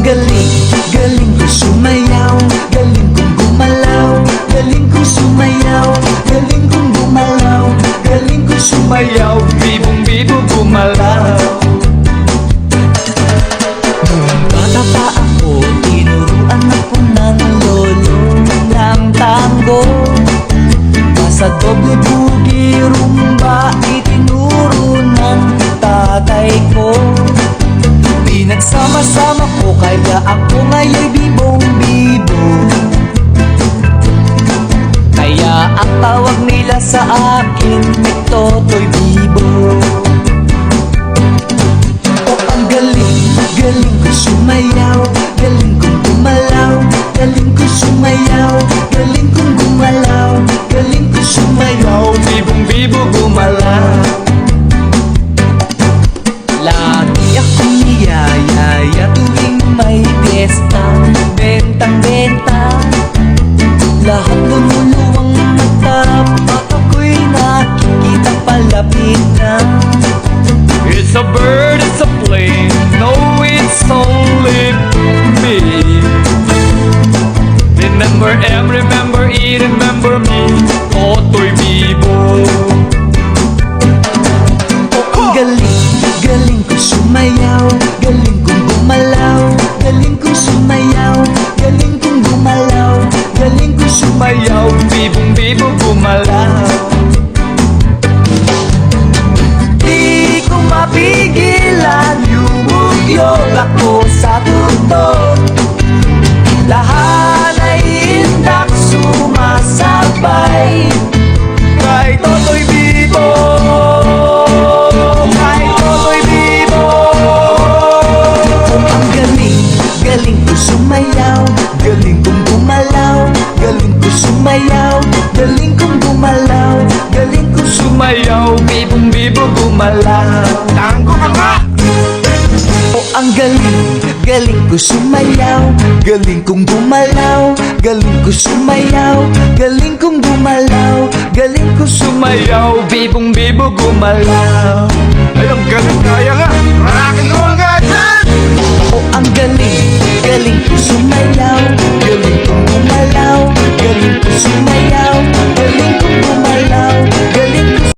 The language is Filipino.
galing, galing ko sumayaw, galing kong gumalaw, galing kong sumayaw, galing kong gumalaw, galing kong sumayaw, bibong-bibo gumalaw. Noong bata pa ako, tinuruan ako ng lolo ng tango. Sa doble bugi rumba, itinuro ng tatay ko. Pinagsama-sama ko kaya ako ngaya'y bibong-bibo. Kaya ang tawag nila sa akin, Totoy Bibo. Oh, ang galing, galing ko sumayaw, galing kong gumalaw, galing ko sumayaw, galing kong gumalaw, galing ko sumayaw, bibong-bibo gumalaw. Lagi akong niyayaya tuwing may piyesta, bentang-benta. Lahat lumuluwang mata, pag ako'y nakikita palapit na. It's a bird, it's a plane, no, it's only me. Remember M, remember E, remember me, Totoy Bibo. Oh, ang galing, galing ko sumayaw, galing kong gumalaw, galing kong sumayaw, galing kong gumalaw, galing kong sumayaw, bibong-bibo gumalaw. Di ko mapigilan, yumugyog ako sa tutok. Lahat ay indak sumasabay kay Totoy Bibo, kay Totoy Bibo. Ang galing, galing ko sumayaw, galing kong gumalaw, galing ko sumayaw, galing kong gumalaw, galing kong sumayaw, bibong-bibo gumalaw. Tango ka nga! Oh, ang galing, galing ko sumayaw, galing kong gumalaw, galing ko sumayaw, galing kong gumalaw, galing ko sumayaw, bibong-bibo gumalaw. Ay, ang galing, kaya nga. Rock and roll nga dyan! Oh, ang galing, galing ko sumayaw, galing kong gumalaw, galing ko sumayaw, galing kong gumalaw, galing ko.